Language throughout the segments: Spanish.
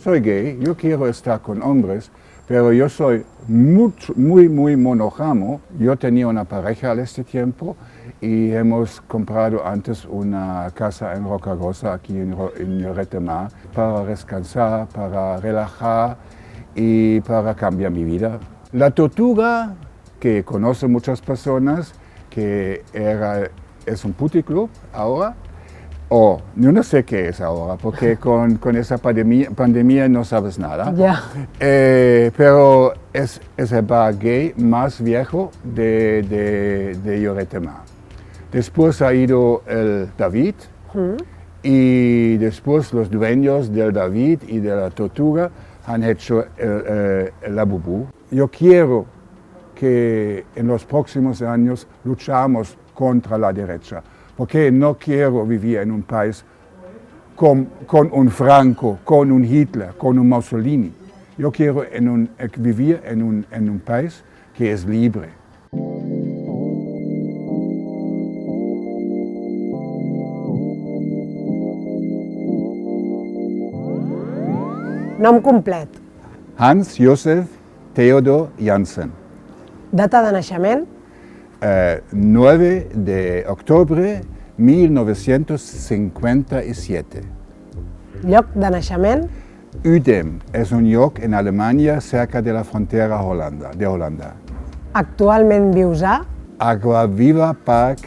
soy gay, yo quiero estar con hombres, pero yo soy muy monógamo. Yo tenía una pareja a este tiempo y hemos comprado antes una casa en Rocagrosa, aquí en Lloret de Mar, para descansar, para relajar y para cambiar mi vida. La tortuga, que conocen muchas personas, que es un puticlub ahora, yo no sé qué es ahora, porque con esa pandemia no sabes nada. Ya. Pero es el bar gay más viejo de Lloret de Mar. Después ha ido el David y después los dueños del David y de la Tortuga han hecho la Bubú. Yo quiero que en los próximos años luchamos contra la derecha, porque no quiero vivir en un país con un Franco, con un Hitler, con un Mussolini. Yo quiero vivir en un país que es libre. Nom complet. Hans Josef Theodor Jansen. Data de naixement? 9 de octubre 1957. Lloc de naixement? Udem es un lloc en Alemania cerca de la frontera de Holanda. Actualment vius a? Aiguaviva Park,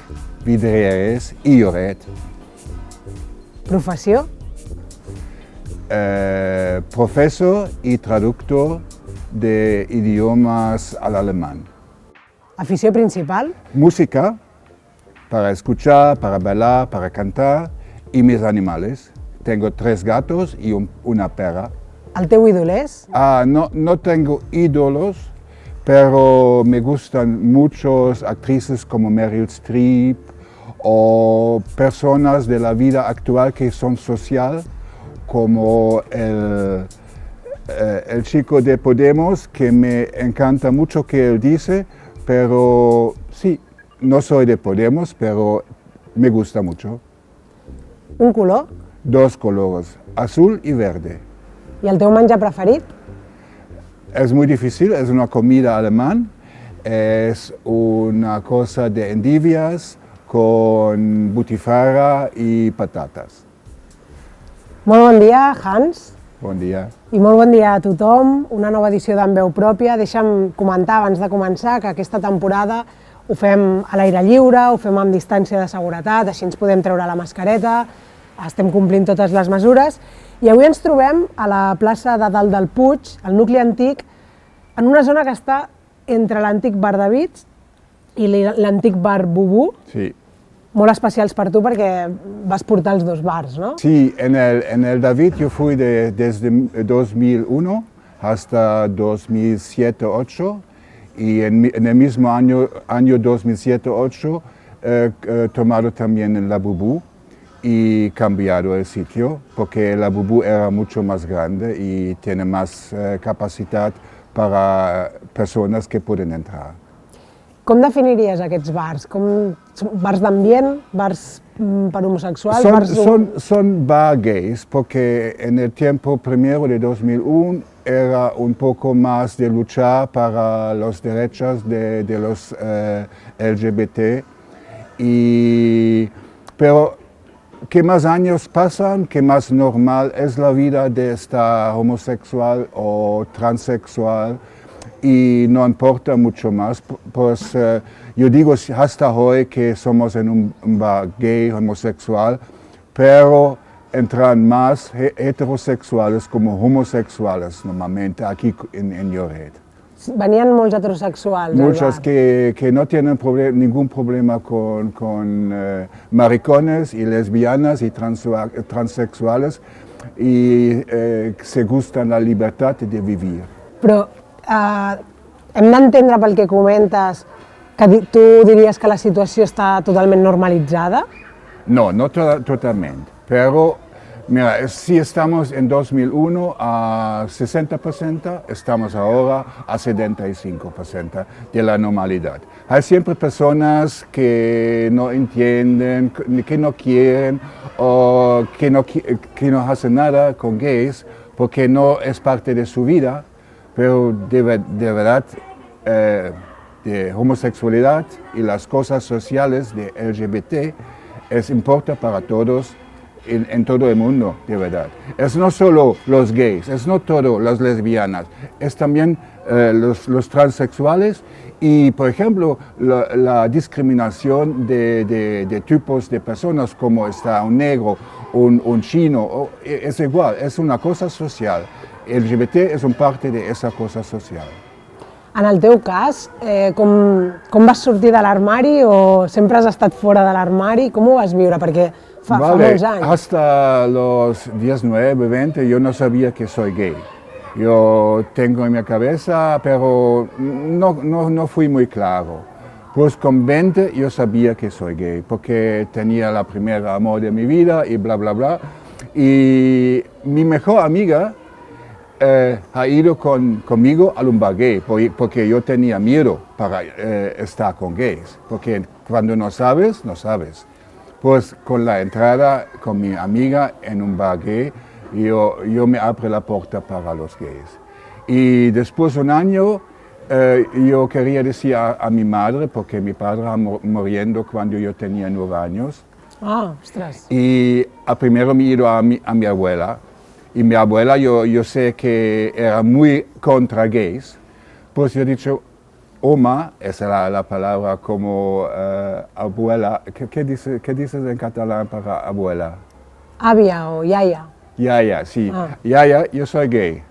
Vidrieres i Lloret. Professió? Profesor y traductor de idiomas al alemán. Afició principal? Música, para escuchar, para bailar, para cantar, y mis animales. Tengo 3 gatos y una perra. El teu ídol és? No tengo ídolos, pero me gustan muchas actrices como Meryl Streep o personas de la vida actual que son social, como el chico de Podemos, que me encanta mucho que él dice, pero sí, no soy de Podemos, pero me gusta mucho. Un color? 2 colores, azul y verde. I el teu menjar preferit? Es muy difícil, es una comida alemana, es una cosa de endivias con butifarra y patatas. Molt bon dia, Hans. Bon dia. I molt bon dia a tothom. Una nova edició d'En Veu Pròpia. Deixa'm comentar abans de començar que aquesta temporada ho fem a l'aire lliure, ho fem amb distància de seguretat, així ens podem treure la mascareta, estem complint totes les mesures. I avui ens trobem a la plaça de Dalt del Puig, al nucli antic, en una zona que està entre l'antic bar David i l'antic bar Bubú. Sí. Molt especials per tu perquè vas portar els 2 bars, no? Sí, en el David yo fui desde 2001 hasta 2007-2008 y en el mismo año 2007-2008 tomado también en la Bubú y cambiado el sitio porque la Bubú era mucho más grande y tiene más capacidad para personas que pueden entrar. Com definiries aquests bars? Bars d'ambient, bars per homosexuals? Son bar gays porque en el tiempo primero de 2001 era un poco más de luchar para los derechos de los LGBT. Pero que más años pasan, que más normal es la vida de estar homosexual o transexual. Y no importa mucho más, pues yo digo hasta hoy que somos en un bar gay, homosexual, pero entran más heterosexuales como homosexuales normalmente aquí en Lloret. Venien molts heterosexuals Muchos al bar. que no tienen ningún problema con maricones y lesbianas y transexuales y se gustan la libertad de vivir. Però hem d'entendre pel que comentes que tu diries que la situació està totalment normalitzada? No totalmente, pero Mira, si estamos en 2001 a 60%, estamos ahora a 75% de la normalidad. Hay siempre personas que no entienden, que no quieren o que no hacen nada con gays porque no es parte de su vida, pero de verdad de homosexualidad y las cosas sociales de LGBT importa para todos. En todo el mundo, de verdad. Es no solo los gays, es no solo las lesbianas, es también los transexuales y, por ejemplo, la discriminación de tipos de personas como está un negro, un chino, es igual, es una cosa social. El LGBT es una parte de esa cosa social. En el teu cas, com vas sortir de l'armari o sempre has estat fora de l'armari? Com ho vas viure? Perquè fa molts anys. Hasta los 19, 20 yo no sabía que soy gay. Yo tengo en mi cabeza, pero no fui muy claro. Pues con 20 yo sabía que soy gay, porque tenía la primera amor de mi vida y bla, bla, bla. Y mi mejor amiga ha ido conmigo al un bar gay, porque yo tenía miedo para estar con gays, porque cuando no sabes, no sabes. Pues con la entrada con mi amiga en un bar gay, yo me abrí la puerta para los gays. Y después de un año, yo quería decir a mi madre, porque mi padre muriendo cuando yo tenía 9 años. Ah, ostras. Y primero me he ido a mi abuela. Y mi abuela, yo sé que era muy contra gays. Pues yo he dicho, Oma, esa es la palabra como abuela. ¿Qué dices en catalán para abuela? Àvia o iaia. Yaya, sí. Ah. Yaya, yo soy gay.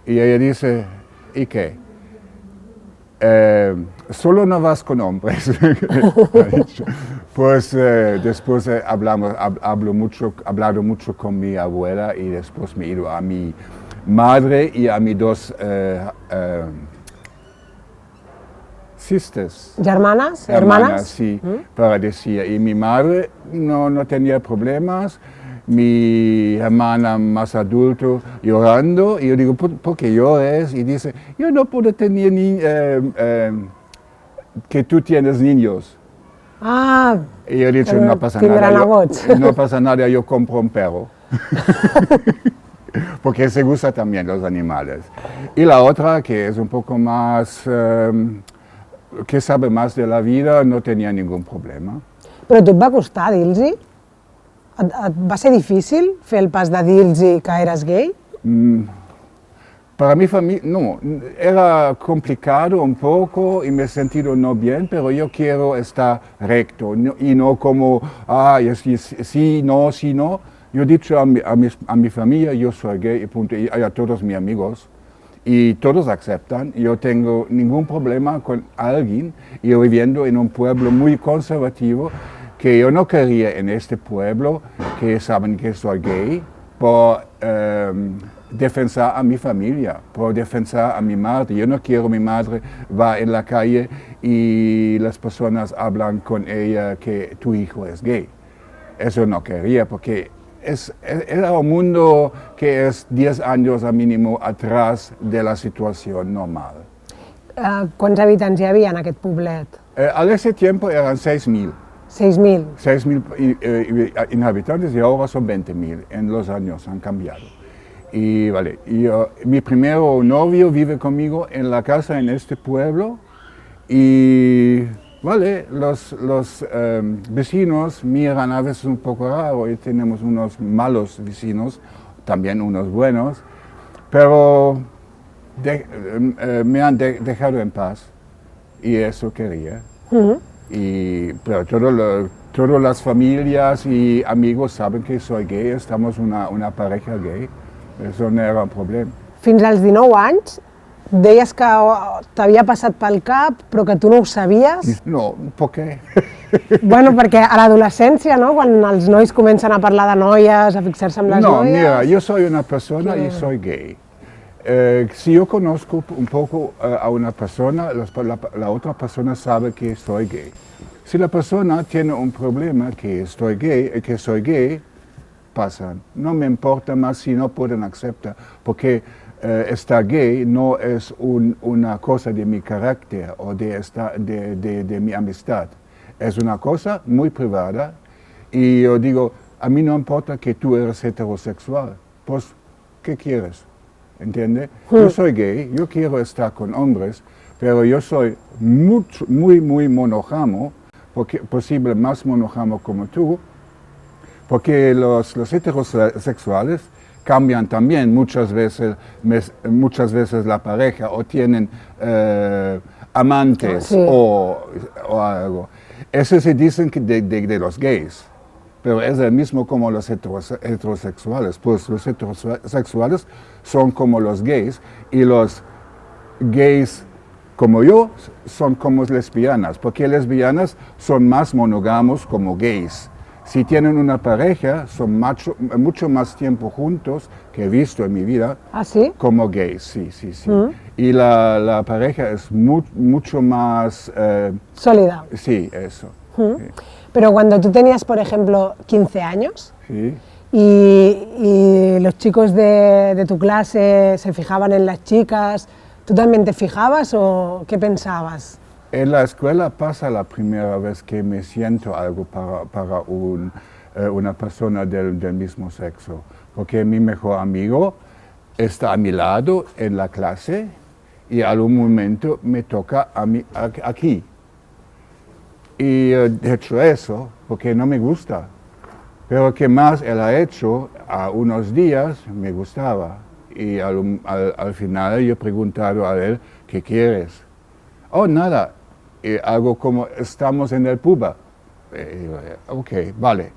Y ella dice, ¿y qué? Solo no vas con hombres. Pues después he hablado mucho con mi abuela y después me he ido a mi madre y a mis 2 sisters. Germanes? Hermanas? Sí, para decir. Y mi madre no tenía problemas. Mi hermana más adulto llorando, y yo digo, ¿por qué llores? Y dice, yo no puedo tener que tú tienes niños. Ah, Y yo he dicho, no pasa nada, no pasa nada, yo compro un perro. Porque se gusta también los animales. Y la otra, que es un poco más, que sabe más de la vida, no tenía ningún problema. però a tu et va costar dir-los-hi? Et va ser difícil fer el pas de dir-los que eres gay? Para mi familia, no, era complicado un poco y me he sentido no bien, pero yo quiero estar recto y no como, sí, no. Yo he dicho a mi familia, yo soy gay y punto, y a todos mis amigos. Y todos aceptan, yo tengo ningún problema con alguien, y yo viviendo en un pueblo muy conservativo, que yo no quería en este pueblo que saben que soy gay, por defensar a mi familia, por defensar a mi madre. Yo no quiero mi madre va en la calle y las personas hablan con ella que tu hijo es gay. Eso no quería, porque era un mundo que es 10 años a mínimo atrás de la situación normal. Quants habitants hi havia en aquest poblet? A ese tiempo eran 6.000. 6.000. 6.000 inhabitantes y ahora son 20.000. En los años han cambiado. Y vale, mi primer novio vive conmigo en la casa en este pueblo y vale, los vecinos miran a veces un poco raro y tenemos unos malos vecinos, también unos buenos, pero me han dejado en paz y eso quería. Pero todas las familias y amigos saben que soy gay, estamos una pareja gay, eso no era un problema. Fins als 19 anys deies que t'havia passat pel cap, però que tu no ho sabies. No, ¿por qué? Bueno, perquè a l'adolescència, no?, quan els nois comencen a parlar de noies, a fixar-se amb les noies... No, mira, yo soy una persona y soy gay. Si yo conozco un poco a una persona, la otra persona sabe que soy gay. Si la persona tiene un problema que soy gay, pasan. No me importa más si no pueden aceptar, porque estar gay no es una cosa de mi carácter o de mi amistad. Es una cosa muy privada y yo digo, a mí no importa que tú eres heterosexual, pues, ¿qué quieres? ¿Entiendes? Yo soy gay, yo quiero estar con hombres, pero yo soy muy monógamo, porque posible más monógamo como tú, porque los heterosexuales cambian también muchas veces la pareja o tienen amantes sí. o algo. Eso se dicen de los gays, pero es el mismo como los heterosexuales. Pues los heterosexuales son como los gays y los gays como yo son como lesbianas, porque lesbianas son más monógamos como gays. Si tienen una pareja, son mucho más tiempo juntos que he visto en mi vida. ¿Ah, sí? Como gays, sí. Y la pareja es mucho más... Sólida. Sí, eso. Sí. Pero cuando tú tenías, por ejemplo, 15 años, Sí. y los chicos de tu clase se fijaban en las chicas, ¿tú también te fijabas o qué pensabas? En la escuela pasa la primera vez que me siento algo para una persona del mismo sexo, porque mi mejor amigo está a mi lado en la clase y a un momento me toca a mí aquí. Y he hecho eso porque no me gusta, pero que más él ha hecho a unos días me gustaba. Y al final yo he preguntado a él, ¿qué quieres? Oh, nada. Algo como estamos en el puba. Ok, vale.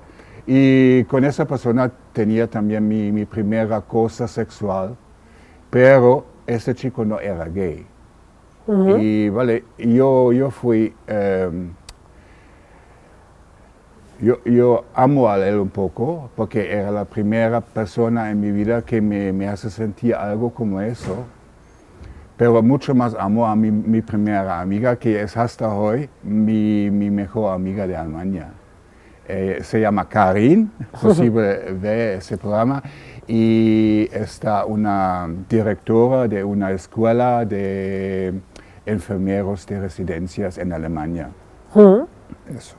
Y con esa persona tenía también mi primera cosa sexual, pero ese chico no era gay. Y vale, yo fui, yo amo a él un poco, porque era la primera persona en mi vida que me hace sentir algo como eso. Pero mucho más amo a mi primera amiga, que es hasta hoy mi mejor amiga de Alemania. Se llama Karin, posible ver ese programa, y está una directora de una escuela de enfermeros de residencias en Alemania. Eso.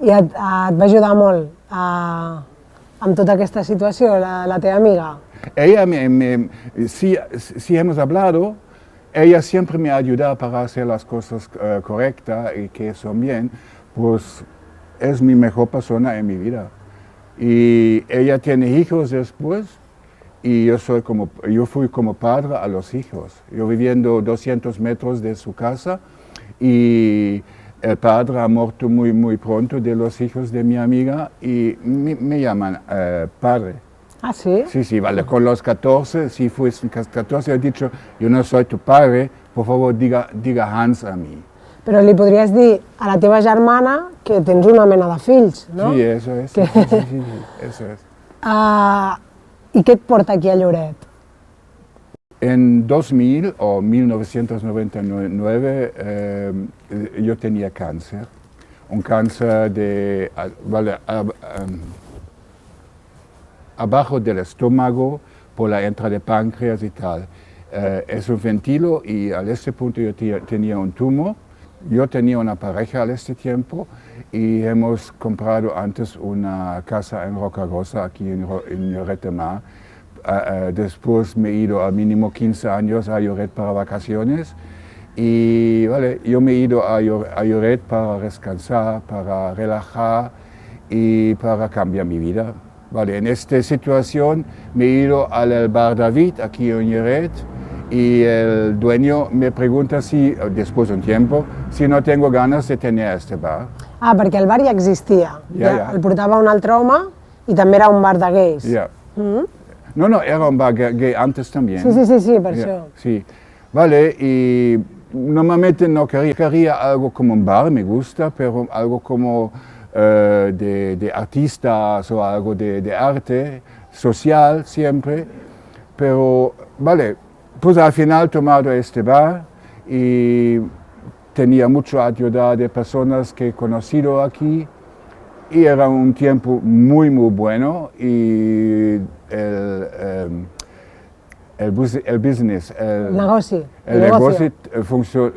I et va ajudar molt amb tota aquesta situació, la teva amiga? Ella si hemos hablado, ella siempre me ayuda para hacer las cosas correctas y que son bien, pues es mi mejor persona en mi vida. Y ella tiene hijos después y yo fui como padre a los hijos. Yo viviendo 200 metros de su casa y el padre ha muerto muy pronto de los hijos de mi amiga y me llaman padre. Ah, sí? Sí, vale, con los 14, si fuesen 14, he dicho, yo no soy tu padre, por favor diga Hans a mí. Però li podries dir a la teva germana que tens una mena de fills, no? Sí, eso es. Que... Sí, eso es. I què et porta aquí a Lloret? En 2000 o 1999 yo tenía cáncer, un cáncer abajo del estómago, por la entrada de páncreas y tal. Es un ventilo y a este punto yo tenía un tumor. Yo tenía una pareja a este tiempo y hemos comprado antes una casa en Rocagrosa, aquí en Lloret de Mar. Después me he ido al mínimo 15 años a Lloret para vacaciones y vale, yo me he ido a Lloret para descansar, para relajar y para cambiar mi vida. Vale, en esta situación me he ido al bar David, aquí en Lloret, y el dueño me pregunta si, después de un tiempo, si no tengo ganas de tener este bar. Ah, perquè el bar ja existia. Ja. El portava un altre home i també era un bar de gais. Ja. No, era un bar gay antes también. Sí, per això. Sí, vale, y normalmente no quería algo como un bar, me gusta, pero algo como de artistas o algo de arte social siempre, pero vale, pues al final he tomado este bar y tenía mucha ayuda de personas que he conocido aquí y era un tiempo muy bueno y el business, El negoci. el negocio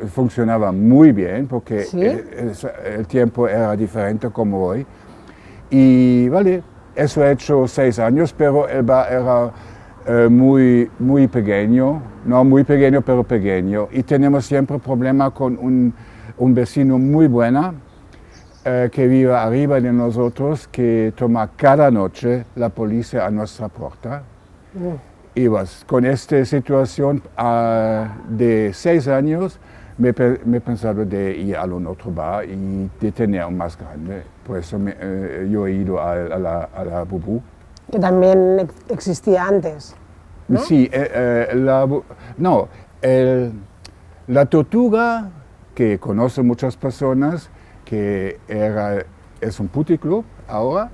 funcionaba muy bien porque ¿Sí? el tiempo era diferente como hoy. Y vale, eso he hecho 6 años, pero el bar era muy pequeño, no muy pequeño, pero pequeño. Y tenemos siempre problema con un vecino muy bueno que vive arriba de nosotros, que toma cada noche la policía a nuestra puerta. Y pues, con esta situación de 6 años, me he pensado de ir a un otro bar y de tener un más grande. Por eso yo he ido a la Bubú. Que también existía antes, ¿no? Sí, la Tortuga, que conocen muchas personas, que es un puticlub ahora,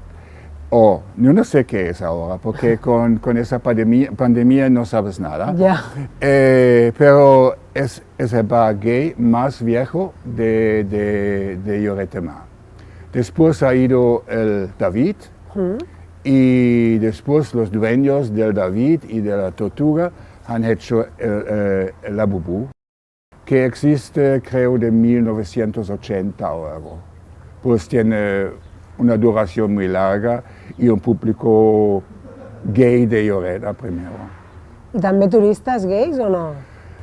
o yo no sé qué es ahora, porque con esa pandemia no sabes nada. Ya. Pero es el bar gay más viejo de Lloret de Mar. Después ha ido el David, y después los dueños del David y de la Tortuga han hecho la Bubú, que existe creo de 1980 o algo. Pues tiene una duración muy larga y un público gay de Lloret primero. ¿Y también turistas gays o no?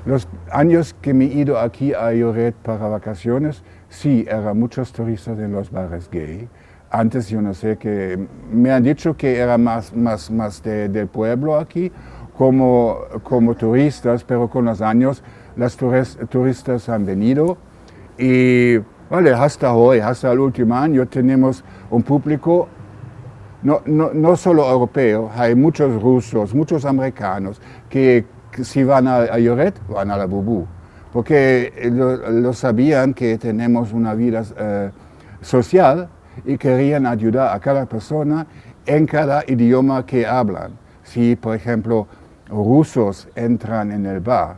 Los años que me he ido aquí a Lloret para vacaciones, sí, eran muchos turistas en los bares gay. Antes yo no sé, que me han dicho que era más del pueblo aquí como turistas, pero con los años los turistas han venido y vale, hasta hoy, hasta el último año tenemos un público no solo europeo, hay muchos rusos, muchos americanos que si van a Lloret, van a la Bubú, porque lo sabían que tenemos una vida social y querían ayudar a cada persona en cada idioma que hablan. Si, por ejemplo, rusos entran en el bar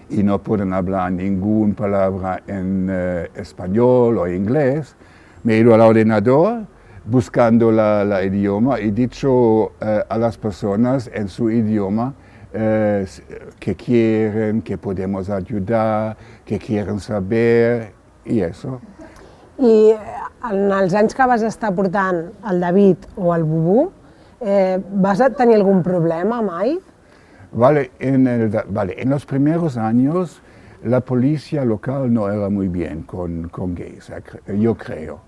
y no pueden hablar ninguna palabra en español o inglés, me he ido al ordenador buscando la idioma y dicho a las personas en su idioma que quieren, que podemos ayudar, que quieren saber y eso. I en els anys que vas estar portant el David o el Bubú, vas tenir algun problema mai? Vale, en los primeros años la policía local no era muy bien con gays, yo creo.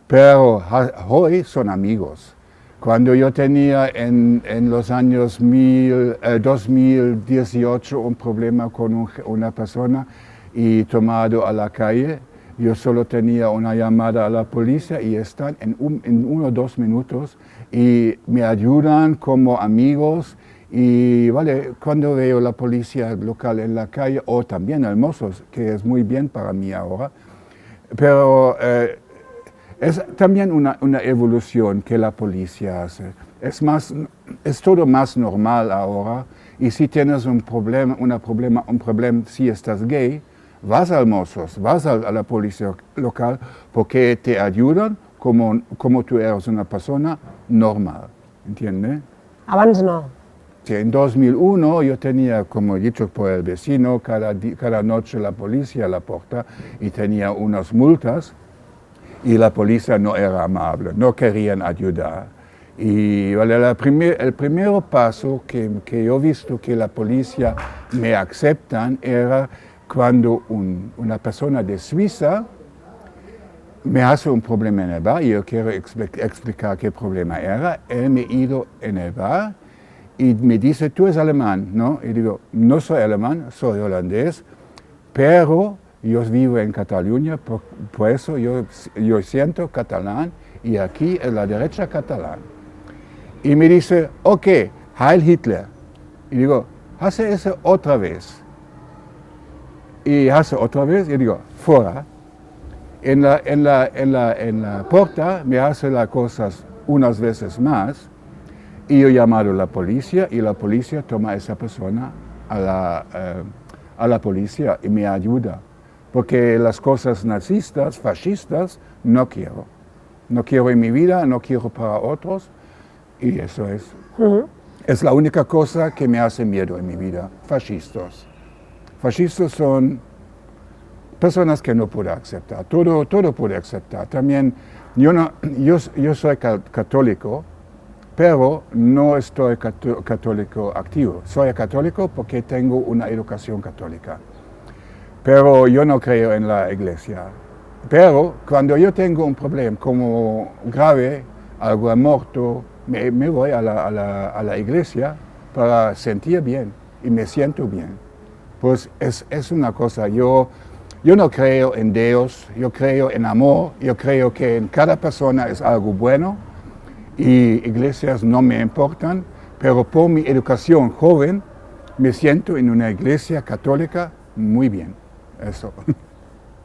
Pero hoy son amigos. Cuando yo tenía en los años 2018 un problema con una persona y tomado a la calle, yo solo tenía una llamada a la policía y están en 1 o 2 minutos y me ayudan como amigos. Y vale, cuando veo la policía local en la calle, o también el mozos, que es muy bien para mí ahora, pero es también una evolución que la policía hace. Es todo más normal ahora, y si tienes un problema, si estás gay, vas al mozos, vas a la policía local, porque te ayudan como tú eres una persona normal, ¿entiendes? Abans no. En 2001 yo tenía, como he dicho por el vecino, cada noche la policía a la puerta y tenía unas multas y la policía no era amable, no querían ayudar. Y vale, el primer paso que yo he visto que la policía me aceptan era cuando una persona de Suiza me hace un problema en el bar y yo quiero explicar qué problema era. Él me ha ido en el bar y me dice, tú eres alemán, ¿no? Y digo, no soy alemán, soy holandés, pero yo vivo en Cataluña, por eso yo siento catalán y aquí es la derecha catalán. Y me dice, ok, Heil Hitler. Y digo, hace eso otra vez. Y hace otra vez y digo, fuera. En la puerta me hace las cosas unas veces más. Y yo he llamado a la policía y la policía toma a esa persona a la policía y me ayuda. Porque las cosas nazistas, fascistas, no quiero. No quiero en mi vida, no quiero para otros, y eso es. Es la única cosa que me hace miedo en mi vida, fascistas. Fascistas son personas que no puedo aceptar, todo puedo aceptar. También, yo soy católico, pero no estoy católico activo. Soy católico porque tengo una educación católica, pero yo no creo en la iglesia. Pero cuando yo tengo un problema como grave, algo ha muerto, me voy a la iglesia para sentir bien y me siento bien. Pues es una cosa, yo no creo en Dios, yo creo en amor, yo creo que en cada persona es algo bueno y iglesias no me importan, pero por mi educación joven me siento en una iglesia católica muy bien, eso.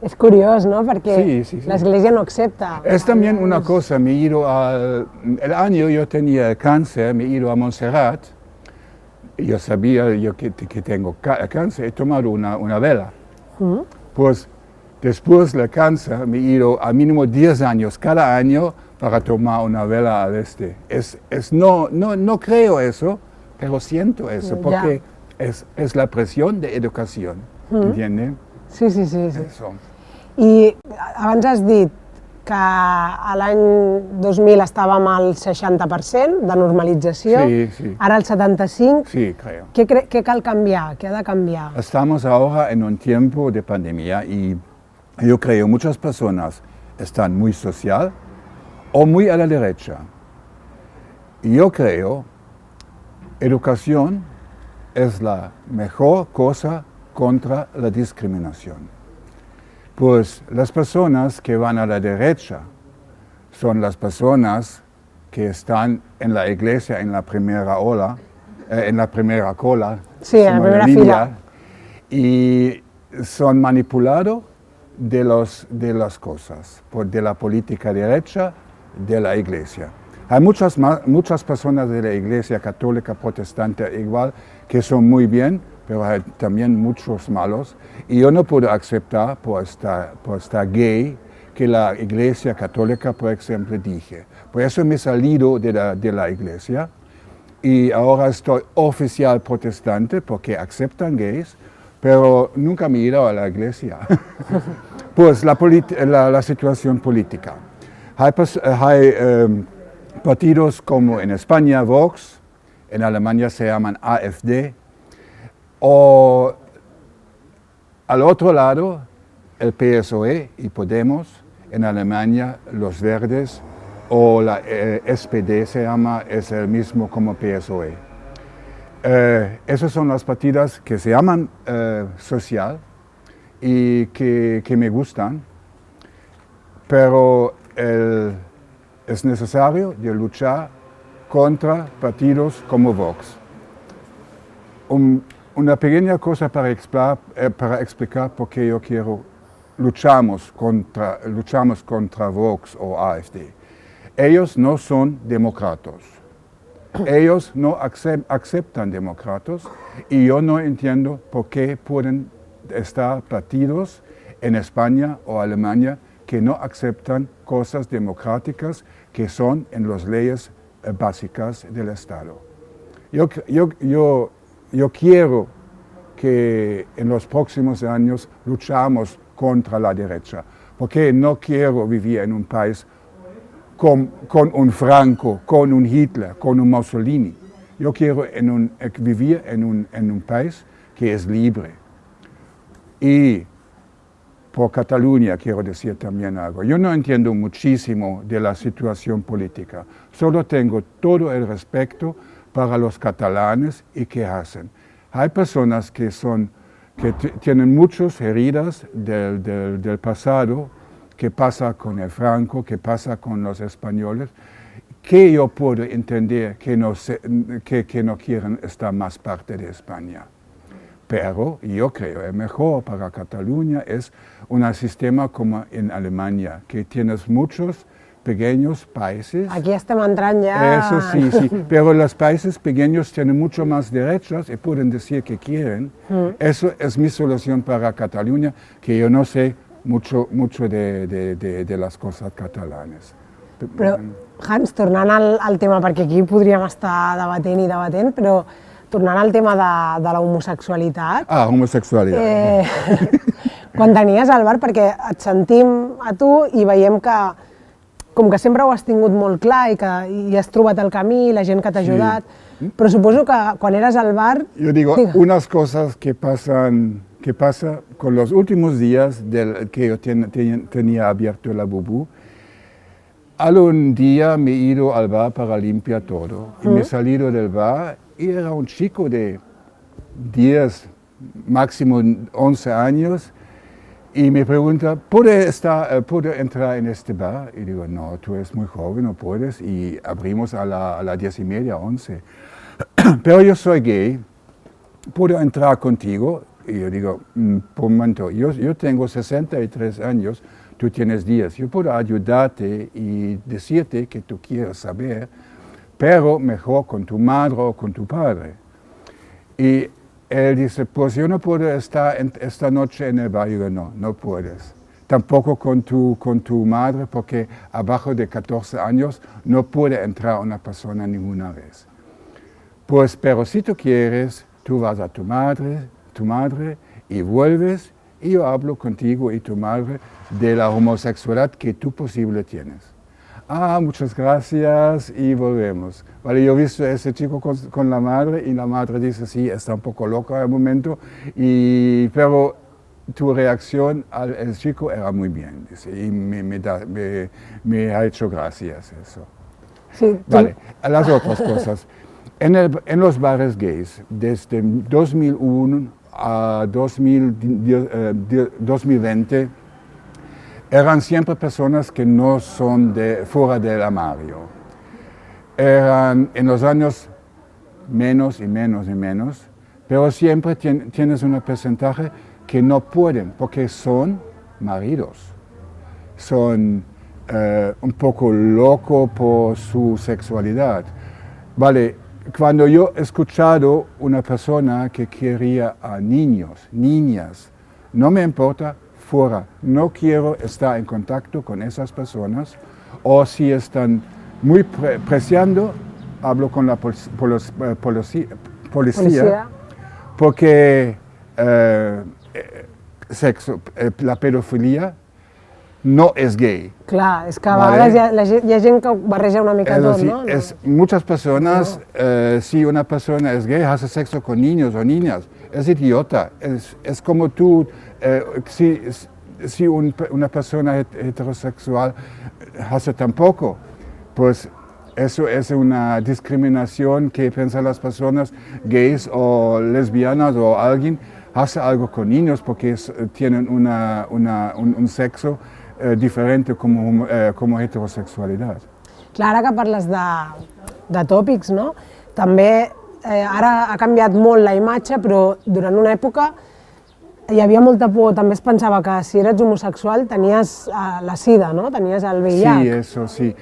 És curiós, no? Perquè sí. l'Església no accepta. Es también una cosa, me he ido el año yo tenía cáncer, me he ido a Montserrat, yo sabía que tengo cáncer, he tomado una vela. Pues después del cáncer me he ido al mínimo 10 años cada año para tomar una vela al este. No creo eso, pero siento eso, porque es la presión de educación, ¿entienden? Sí. Eso. I abans has dit que a l'any 2000 estàvem al 60% de normalització, Sí. ara al 75%. Sí, creo. Què cal canviar? Què ha de canviar? Estamos ahora en un tiempo de pandemia y yo creo que muchas personas están muy social o muy a la derecha. Y yo creo que educación es la mejor cosa contra la discriminación. Pues las personas que van a la derecha son las personas que están en la iglesia en la primera ola, en la primera cola, sí, en la primera fila, y son manipulados de las cosas, de la política derecha de la iglesia. Hay muchas personas de la iglesia católica protestante igual que son muy bien, pero hay también muchos malos. Y yo no puedo aceptar por estar gay que la iglesia católica, por ejemplo, dije. Por eso me he salido de la iglesia y ahora estoy oficial protestante porque aceptan gays, pero nunca me he ido a la iglesia. Pues la situación política. Hay partidos como en España Vox, en Alemania se llaman AfD, o al otro lado el PSOE y Podemos, en Alemania los Verdes, o la SPD se llama, es el mismo como PSOE. Esos son las partidas que se llaman social y que me gustan, pero es necesario de luchar contra partidos como Vox. Una pequeña cosa para explicar por qué yo quiero luchamos contra Vox o AfD. Ellos no son demócratas. Ellos no aceptan demócratas y yo no entiendo por qué pueden estar partidos en España o Alemania que no aceptan cosas democráticas que son en las leyes básicas del Estado. Yo quiero que en los próximos años luchamos contra la derecha, porque no quiero vivir en un país con un Franco, con un Hitler, con un Mussolini. Yo quiero vivir en un país que es libre. Y por Cataluña quiero decir también algo. Yo no entiendo muchísimo de la situación política, solo tengo todo el respeto para los catalanes y qué hacen. Hay personas que tienen muchas heridas del pasado, que pasa con el Franco, que pasa con los españoles, que yo puedo entender que no quieren estar más parte de España. Pero yo creo que mejor para Cataluña es un sistema como en Alemania, que tienes muchos pequeños países. Aquí estem entrant ja... Eso sí, pero los países pequeños tienen mucho más derechos y pueden decir que quieren. Eso es mi solución para Cataluña, que yo no sé mucho de las cosas catalanas. Però, Hans, tornant al tema, perquè aquí podríem estar debatent i debatent, però tornant al tema de la homosexualitat... Homosexualitat. Quan tenies el bar, perquè et sentim a tu i veiem que com que sempre ho has tingut molt clar i que hi has trobat el camí, la gent que t'ha ajudat, però suposo que quan eres al bar... Yo digo, unas cosas que pasa con los últimos días que yo tenía abierto la Bubú. Algún día me he ido al bar para limpiar todo y me he salido del bar y era un chico de 10, máximo 11 años y me pregunta, ¿puedo entrar en este bar? Y digo, no, tú eres muy joven, no puedes, y abrimos a las 10:30, 11. Pero yo soy gay, ¿puedo entrar contigo? Y yo digo, por un momento, yo tengo 63 años, tú tienes 10, yo puedo ayudarte y decirte que tú quieres saber, pero mejor con tu madre o con tu padre. Y él dice, pues yo no puedo estar esta noche en el bar. Y yo digo, no puedes. Tampoco con tu madre, porque abajo de 14 años no puede entrar una persona ninguna vez. Pues, pero si tú quieres, tú vas a tu madre y vuelves y yo hablo contigo y tu madre de la homosexualidad que tú posible tienes. Muchas gracias y volvemos. Vale, yo he visto a ese chico con la madre y la madre dice, sí, está un poco loca al momento, pero tu reacción al chico era muy bien, dice, y me ha hecho gracias eso. Sí, vale, las otras cosas. En los bares gays, desde 2001 a 2020, eran siempre personas que no son fuera del armario. Eran en los años menos y menos y menos, pero siempre tienes un porcentaje que no pueden, porque son maridos. Son un poco locos por su sexualidad. Vale, cuando yo he escuchado una persona que quería a niños, niñas, no me importa, fuera, no quiero estar en contacto con esas personas, o si están muy preciando, hablo con la policía, porque la pedofilia no es gay. Clar, és que a vegades hi ha gent que barreja una mica tot, no? Muchas personas, si una persona es gay, hace sexo con niños o niñas, es idiota. Es como tú, si una persona heterosexual hace tampoco, pues eso es una discriminación que piensan las personas gays o lesbianas o alguien hace algo con niños porque tienen un sexo diferente como heterosexualidad. Clar, ara que parles de tòpics, no? També ara ha canviat molt la imatge, però durant una època hi havia molta por, també es pensava que si eres homosexual tenies la sida, no? Tenies el VIH. Sí, eso sí.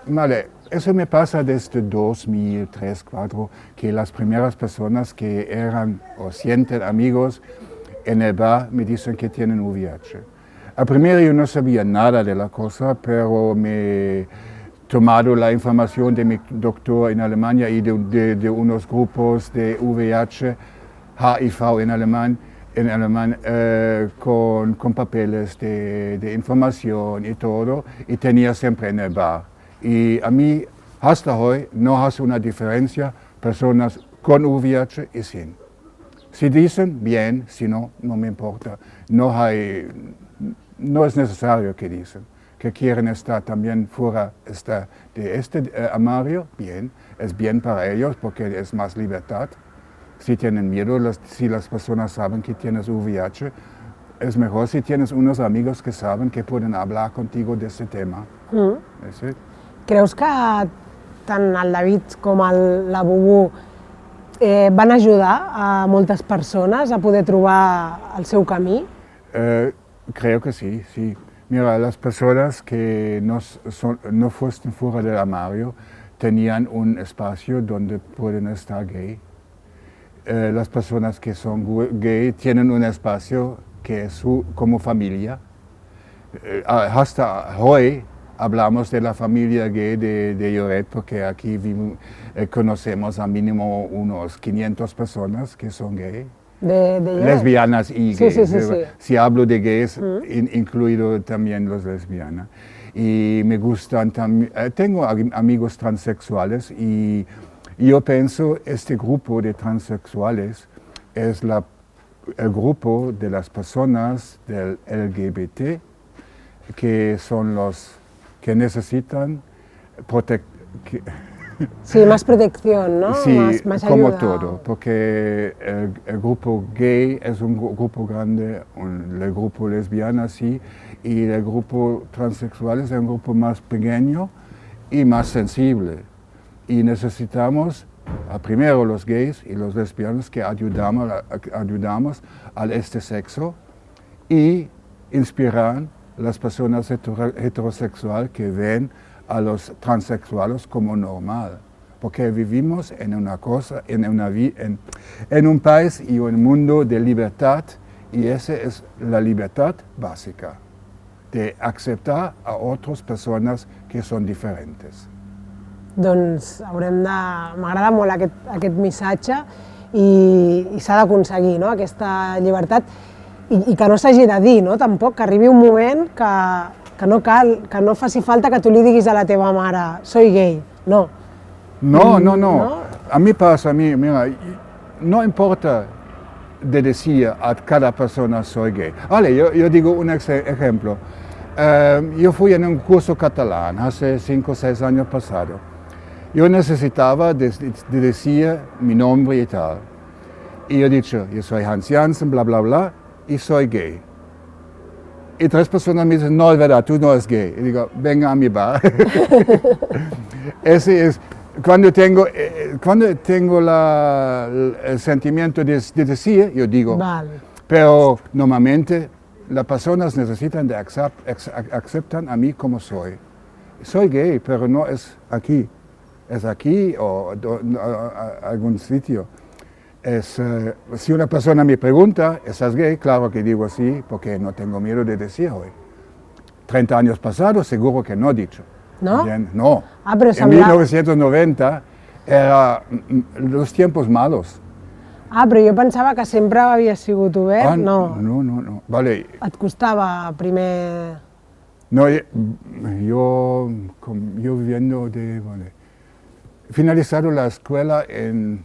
Vale, eso me pasa desde 2003, 2004, que las primeras personas que eran o sienten amigos en el bar me dicen que tienen VIH. Al primero yo no sabía nada de la cosa, pero me he tomado la información de mi doctor en Alemania y de unos grupos de VIH, HIV en alemán, con papeles de información y todo, y tenía siempre en el bar. Y a mí, hasta hoy, no hace una diferencia personas con VIH y sin. Si dicen, bien, si no, no me importa. No es necesario que dicen. Que quieren estar también fuera de este armario, bien, es bien para ellos porque es más libertad. Si tienen miedo, si las personas saben que tienes VIH, es mejor si tienes unos amigos que saben que pueden hablar contigo de ese tema. ¿Sí? Creus que tant el David com la Bubú van ajudar a moltes persones a poder trobar el seu camí? Creo que sí, sí. Mira, las personas que no fueron fuera del armario tenían un espacio donde pueden estar gay. Las personas que son gay tienen un espacio que es como familia. Hasta hoy hablamos de la familia gay de Lloret, porque aquí conocemos a mínimo unos 500 personas que son gay. De Lloret. Lesbianas y Sí, gays. sí, sí, sí. Si hablo de gays, incluido también los lesbianas. Y me gustan también, tengo amigos transexuales y yo pienso este grupo de transexuales es el grupo de las personas del LGBT que son los que necesitan Sí, más protección, ¿no? Sí, más como ayuda. todo, porque el grupo gay es un grupo grande, el grupo lesbiana sí, y el grupo transexual es un grupo más pequeño y más sensible. Y necesitamos, primero los gays y los lesbianos que ayudamos a este sexo y inspirar las personas heterosexuales que ven a los transexuales como normal, porque vivimos en una cosa, en un país y un mundo de libertad, y esa es la libertad básica, de aceptar a otras personas que son diferentes. Doncs m'agrada molt aquest missatge i s'ha d'aconseguir, no? Aquesta llibertat i que no s'hagi de dir, no? Tampoc, que arribi un moment que no faci falta que tu li diguis a la teva mare soy gay, no. No. A mí pasa, mira, no importa de decir a cada persona soy gay. Vale, yo digo un ejemplo. Yo fui en un curso catalán hace 5 o 6 años pasados. Yo necesitaba de decir mi nombre y tal. Y yo he dicho, yo soy Hans Janssen, bla, bla, bla, y soy gay. Y 3 personas me dicen, no, es verdad, tú no eres gay. Y digo, venga a mi bar. Ese es, cuando tengo el sentimiento de decir, yo digo. Vale. Pero normalmente las personas necesitan de aceptar a mí como soy. Soy gay, pero no es aquí. Es aquí o algún sitio. Si una persona me pregunta, ¿estás gay? Claro que digo sí, porque no tengo miedo de decir hoy. 30 años pasados, seguro que no he dicho. No? Bien, no. Però En 1990 eran los tiempos malos. Però jo pensava que sempre havia sigut obert, no. No. Vale. Et costava primer... No, yo viviendo de... Finalizado la escuela en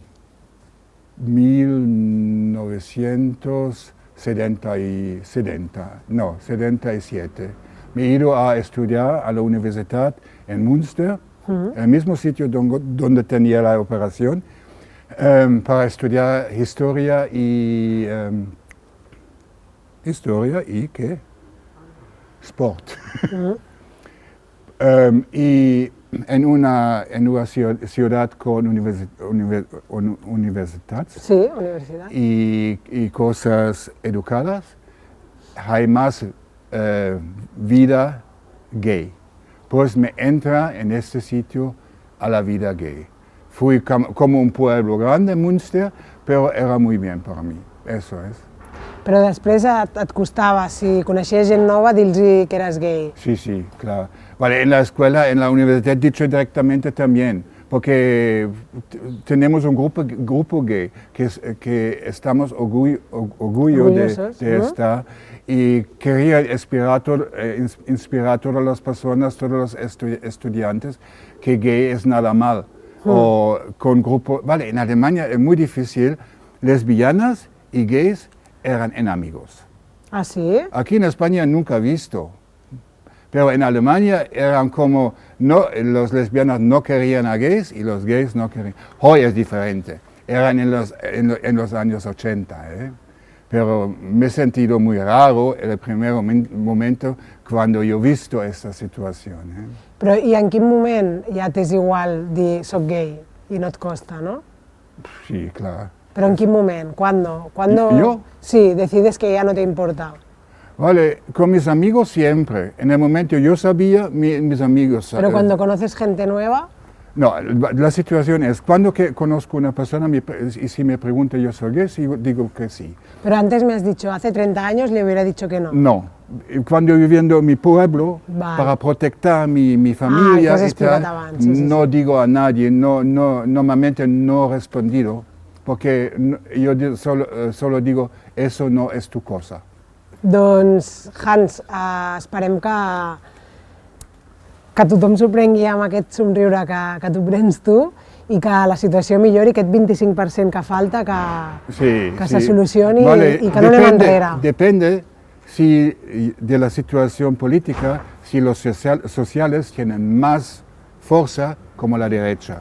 1977. Me he ido a estudiar a la universidad en Münster, el mismo sitio donde tenía la operación, para estudiar historia y ¿qué? Sport. Y en una ciudad con universidad. Sí, universidad. Y cosas educadas, hay más vida gay. Pues me entra en este sitio a la vida gay. Fui como un pueblo grande, Münster, pero era muy bien para mí, eso es. Però després et costava, si coneixies gent nova, dir-los que eres gay. Sí, claro. Vale, en la escuela, en la universidad, dicho directamente también, porque tenemos un grupo gay que estamos orgullosos de estar y quería inspirar a todas las personas, todos los estudiantes, que gay es nada mal. O con grupo, vale, en Alemania es muy difícil, lesbianas y gays eran enemigos. ¿Ah, sí? Aquí en España nunca he visto, pero en Alemania eran como, no, los lesbianos no querían a gays y los gays no querían. Hoy es diferente, eran en los años 80, pero me he sentido muy raro en el primer momento cuando yo he visto esta situación. Però i en quin moment ja t'és igual dir soc gay i no et costa, no? Sí, claro. Però en quin moment? ¿Cuándo? ¿Yo? Sí, decides que ya no te importa. Vale, con mis amigos siempre. En el momento yo sabía, mis amigos sabían. Pero cuando conoces gente nueva... No, la situación es, cuando conozco a una persona y si me pregunta yo soy gay, digo que sí. Pero antes me has dicho, hace 30 años le hubiera dicho que no. No, cuando viviendo en mi pueblo, Vale. para proteger mi familia, has explicat abans, sí, no digo a nadie, normalmente no he respondido, porque yo solo digo, eso no es tu cosa. Doncs, Hans, esperem que tothom s'ho prengui amb aquest somriure que tu prens tu i que la situació millori, aquest 25% que falta, que se solucioni i que no anem enrere. Depende de la situación política, si los sociales tienen más fuerza como la derecha.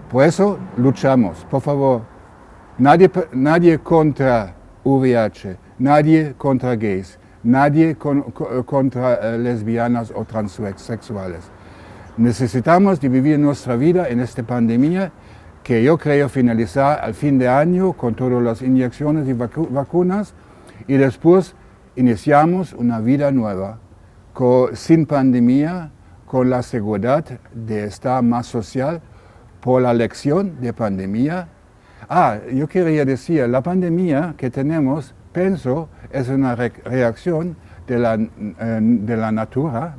Por eso luchamos, por favor, nadie contra VIH, nadie contra gays, nadie contra lesbianas o transexuales. Necesitamos de vivir nuestra vida en esta pandemia que yo creo finalizar al fin de año con todas las inyecciones y vacunas y después iniciamos una vida nueva sin pandemia, con la seguridad de estar más social por la lección de pandemia. Yo quería decir, la pandemia que tenemos, pienso, es una reacción de la natura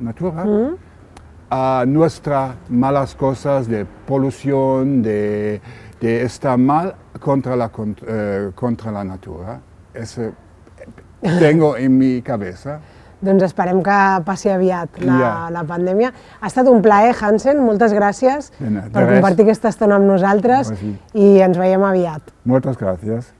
a nuestras malas cosas de polución, de estar mal contra la natura. Eso tengo en mi cabeza. Doncs esperem que passi aviat la pandèmia. Ha estat un plaer, Hansen, moltes gràcies per compartir aquesta estona amb nosaltres i ens veiem aviat. Moltes gràcies.